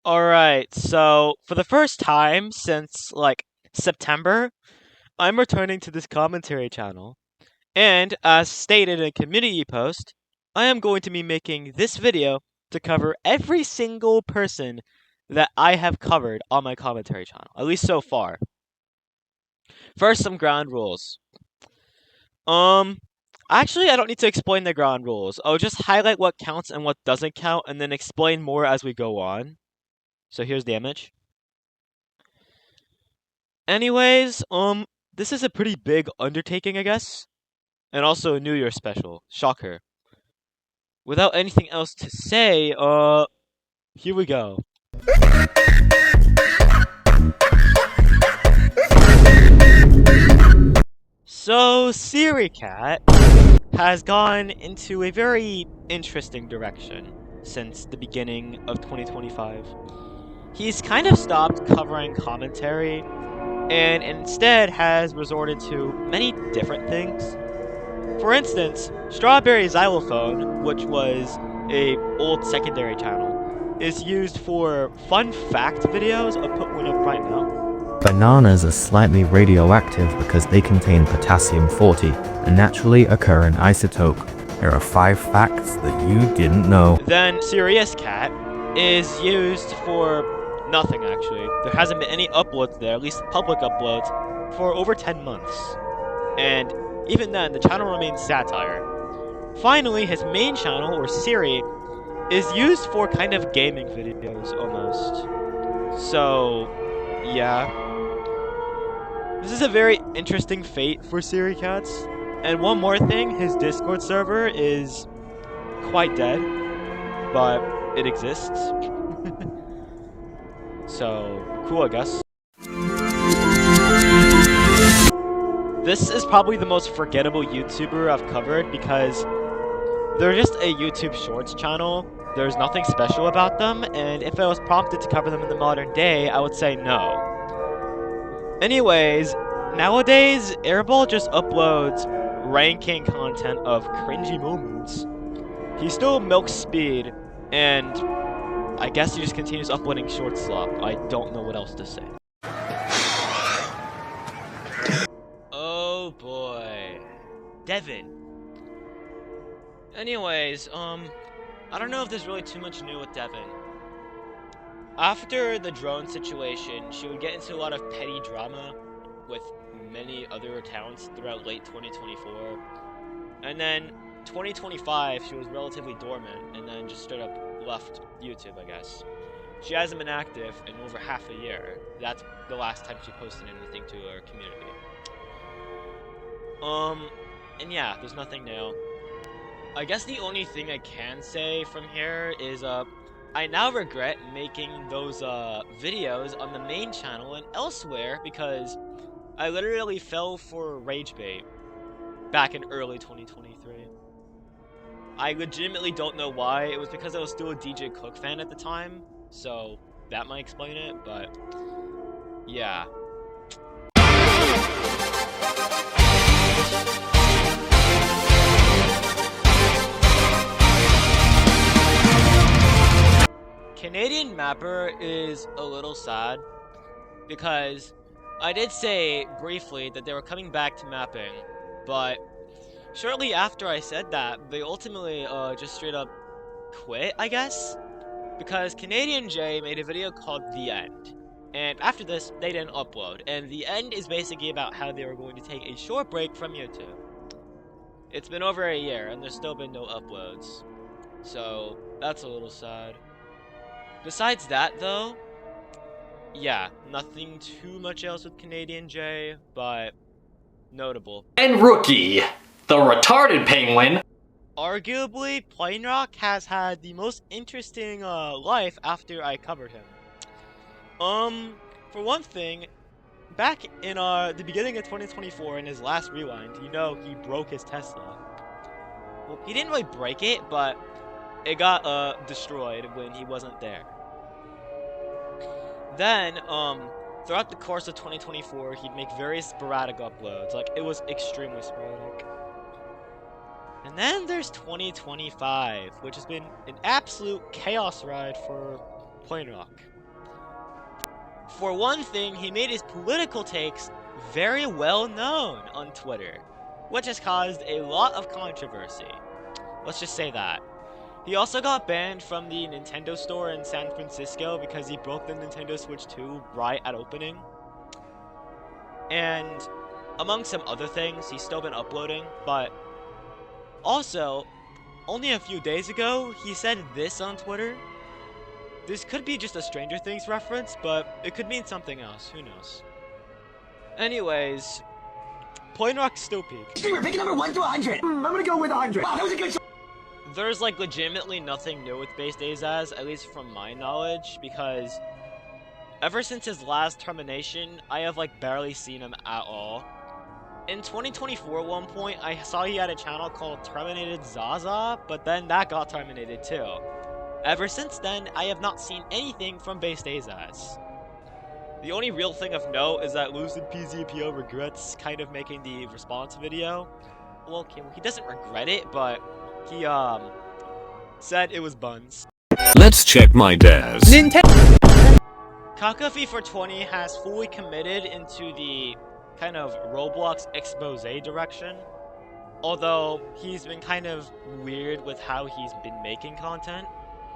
Alright, so for the first time since, like, September, I'm returning to this commentary channel. And, as stated in a community post, I am going to be making this video to cover every single person that I have covered on my commentary channel, at least so far. First, some ground rules. Actually, I don't need to explain the ground rules. I'll just highlight what counts and what doesn't count, and then explain more as we go on. So here's the image. Anyways, this is a pretty big undertaking, I guess. And also a New Year special. Shocker. Without anything else to say, here we go. So, Seri Cat has gone into a very interesting direction since the beginning of 2025. He's kind of stopped covering commentary, and instead has resorted to many different things. For instance, Strawberry Xylophone, which was a old secondary channel, is used for fun fact videos. I'll put one up right now. Bananas are slightly radioactive because they contain potassium-40, a naturally occurring isotope. Here are 5 facts that you didn't know. Then Serious Cat is used for nothing, actually. There hasn't been any uploads there, at least public uploads, for over 10 months. And even then, the channel remains satire. Finally, his main channel, or Seri, is used for kind of gaming videos, almost. So, yeah. This is a very interesting fate for Seri Cats. And one more thing, his Discord server is quite dead, but it exists. So, cool, I guess. This is probably the most forgettable YouTuber I've covered because they're just a YouTube Shorts channel. There's nothing special about them, and if I was prompted to cover them in the modern day, I would say no. Anyways, nowadays, Airball just uploads ranking content of cringy moments. He still milks speed, and I guess he just continues uploading short slop. I don't know what else to say. Oh boy. Devin. Anyways, I don't know if there's really too much new with Devin. After the drone situation, she would get into a lot of petty drama with many other accounts throughout late 2024. And then 2025, she was relatively dormant, and then just straight up left YouTube, I guess. She hasn't been active in over half a year. That's the last time she posted anything to her community. And yeah, there's nothing new. I guess the only thing I can say from here is, I now regret making those, videos on the main channel and elsewhere because I literally fell for rage bait back in early 2023. I legitimately don't know why. It was because I was still a DJ Cook fan at the time, so that might explain it, but yeah. Canadian Mapper is a little sad because I did say briefly that they were coming back to mapping, but shortly after I said that, they ultimately just straight up quit, I guess, because Canadian J made a video called The End, and after this, they didn't upload, and The End is basically about how they were going to take a short break from YouTube. It's been over a year, and there's still been no uploads, so that's a little sad. Besides that, though, yeah, nothing too much else with Canadian J, but notable. And Rookie, the retarded penguin. Arguably, Plainrock has had the most interesting life after I covered him. For one thing, back in the beginning of 2024, in his last rewind, you know, he broke his Tesla. Well, he didn't really break it, but it got destroyed when he wasn't there. Then, throughout the course of 2024, he'd make very sporadic uploads. Like, it was extremely sporadic. And then there's 2025, which has been an absolute chaos ride for Point Rock. For one thing, he made his political takes very well known on Twitter, which has caused a lot of controversy. Let's just say that. He also got banned from the Nintendo store in San Francisco because he broke the Nintendo Switch 2 right at opening. And among some other things, he's still been uploading, but also, only a few days ago, he said this on Twitter. This could be just a Stranger Things reference, but it could mean something else, who knows. Anyways, Point Rock's still peak. Streamer, pick a number 1 to 100. I'm gonna go with 100. Wow, that was a good There's like legitimately nothing new with BasedAZAZ, at least from my knowledge, because ever since his last termination, I have like barely seen him at all. In 2024 at one point, I saw he had a channel called TrashinateDZaza, but then that got terminated too. Ever since then, I have not seen anything from BasedAZAZ. The only real thing of note is that Lucid PZPO regrets kind of making the response video. Well, okay, he doesn't regret it, but he said it was buns. Let's check my DAS. kaka420 has fully committed into the kind of Roblox expose direction. Although he's been kind of weird with how he's been making content.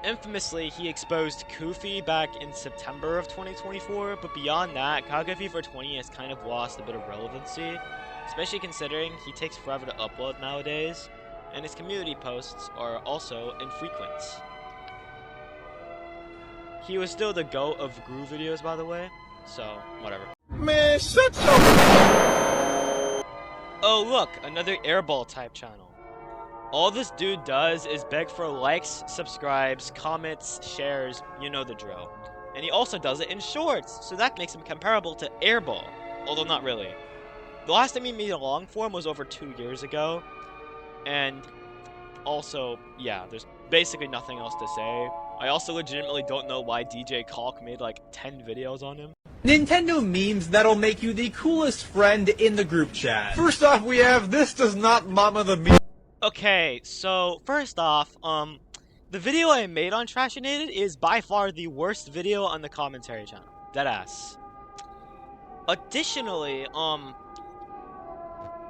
Infamously, he exposed Koofy back in September of 2024, but beyond that, kaka420 has kind of lost a bit of relevancy, especially considering he takes forever to upload nowadays, and his community posts are also infrequent. He was still the GOAT of Groove videos, by the way, so whatever. Man, shut your... Oh look, another airball type channel. All this dude does is beg for likes, subscribes, comments, shares, you know the drill. And he also does it in shorts, so that makes him comparable to Airball, although not really. The last time he made a long form was over 2 years ago, and also, yeah, there's basically nothing else to say. I also legitimately don't know why DJ Caulk made like 10 videos on him. Nintendo memes that'll make you the coolest friend in the group chat. First off, we have "This does not mama the meme." Okay, so first off, the video I made on Trashinated is by far the worst video on the commentary channel. Deadass. Additionally,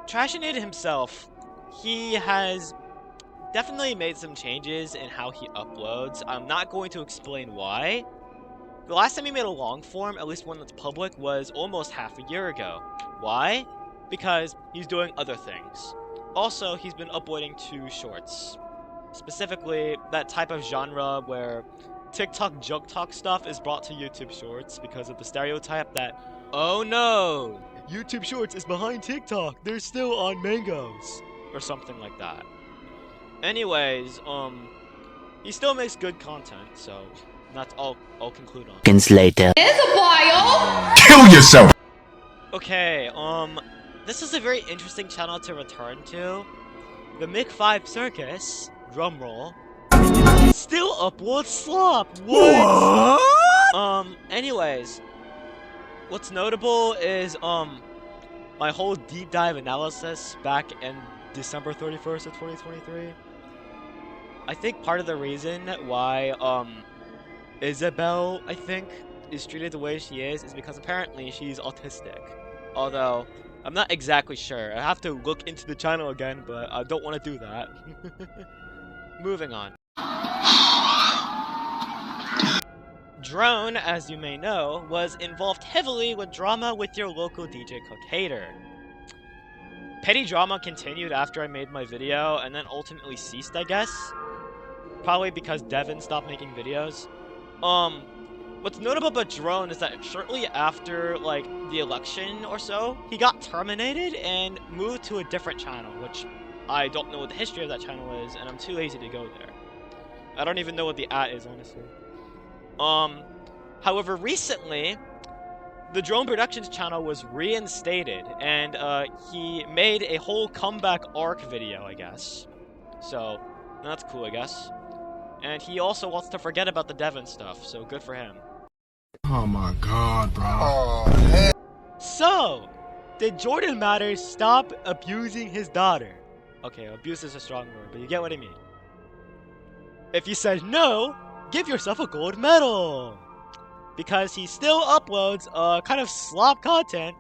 Trashinated himself, he has definitely made some changes in how he uploads. I'm not going to explain why. The last time he made a long form, at least one that's public, was almost half a year ago. Why? Because he's doing other things. Also, he's been uploading 2 shorts. Specifically, that type of genre where TikTok joke talk stuff is brought to YouTube Shorts because of the stereotype that, oh no, YouTube Shorts is behind TikTok, they're still on Mangoes, or something like that. Anyways, he still makes good content, so that's all I'll conclude on. Later. Kill yourself! Okay, this is a very interesting channel to return to. The McFive Circus, drumroll, still uploads slop. What? Anyways, what's notable is my whole deep dive analysis back in December 31st of 2023. I think part of the reason why Isabelle, I think, is treated the way she is because apparently she's autistic. Although I'm not exactly sure. I have to look into the channel again, but I don't want to do that. Moving on. Drone, as you may know, was involved heavily with drama with your local DjCookHater. Petty drama continued after I made my video, and then ultimately ceased, I guess. Probably because Devin stopped making videos. What's notable about Drone is that shortly after, like, the election or so, he got terminated and moved to a different channel, which I don't know what the history of that channel is, and I'm too lazy to go there. I don't even know what the @ is, honestly. However, recently, the Drone Productions channel was reinstated, and he made a whole comeback arc video, I guess. So, that's cool, I guess. And he also wants to forget about the Devin stuff, so good for him. Oh my god, bro. Oh, so, did Jordan Matters stop abusing his daughter? Okay, abuse is a strong word, but you get what I mean. If you said no, give yourself a gold medal! Because he still uploads kind of slop content,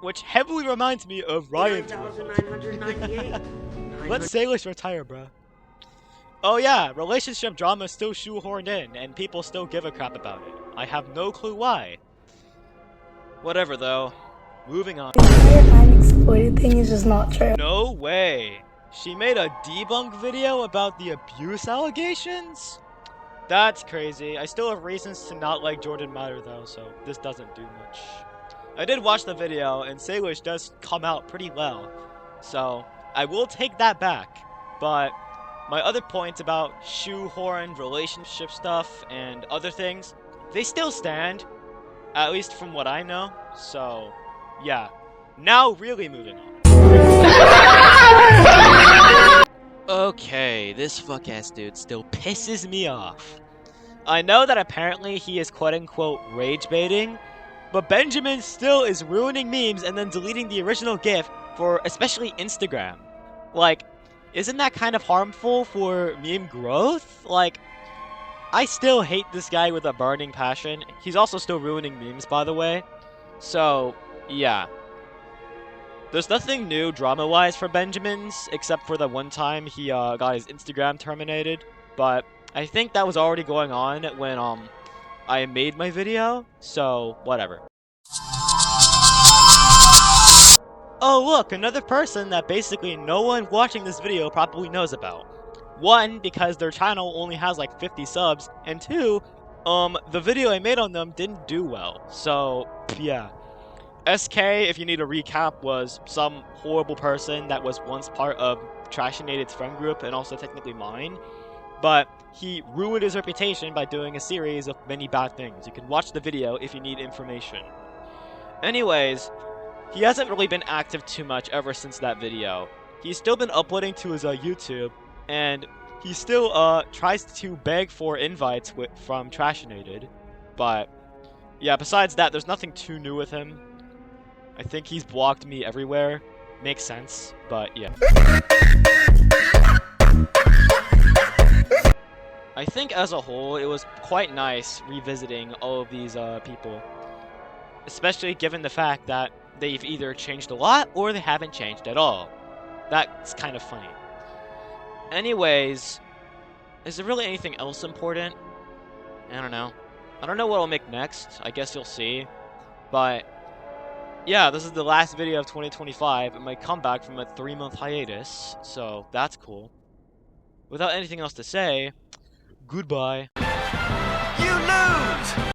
which heavily reminds me of Ryan's world. Let Evillash retire, bro. Oh yeah, relationship drama is still shoehorned in, and people still give a crap about it. I have no clue why. Whatever though. Moving on. The entire I'm exploited thing is just not true. No way! She made a debunk video about the abuse allegations? That's crazy. I still have reasons to not like Jordan Matter though, so this doesn't do much. I did watch the video, and Evillash does come out pretty well, so I will take that back, but my other points about shoehorned relationship stuff and other things, they still stand, at least from what I know, so yeah. Now really moving on. Okay, this fuck-ass dude still pisses me off. I know that apparently he is quote-unquote rage-baiting, but BenJammins still is ruining memes and then deleting the original GIF for especially Instagram. Like, isn't that kind of harmful for meme growth? Like, I still hate this guy with a burning passion. He's also still ruining memes, by the way. So, yeah. There's nothing new drama-wise for BenJammins, except for the one time he got his Instagram terminated. But I think that was already going on when I made my video, so whatever. Oh look, another person that basically no one watching this video probably knows about. One, because their channel only has like 50 subs, and two, the video I made on them didn't do well, so yeah. SK, if you need a recap, was some horrible person that was once part of Trashinated's friend group and also technically mine. But he ruined his reputation by doing a series of many bad things. You can watch the video if you need information. Anyways, he hasn't really been active too much ever since that video. He's still been uploading to his YouTube, and he still tries to beg for invites from Trashinated. But yeah, besides that, there's nothing too new with him. I think he's blocked me everywhere. Makes sense, but yeah. I think as a whole, it was quite nice revisiting all of these people. Especially given the fact that they've either changed a lot or they haven't changed at all. That's kind of funny. Anyways, is there really anything else important? I don't know. I don't know what I'll make next. I guess you'll see. But yeah, this is the last video of 2025 and my comeback from a 3-month hiatus, so that's cool. Without anything else to say, goodbye. You lose!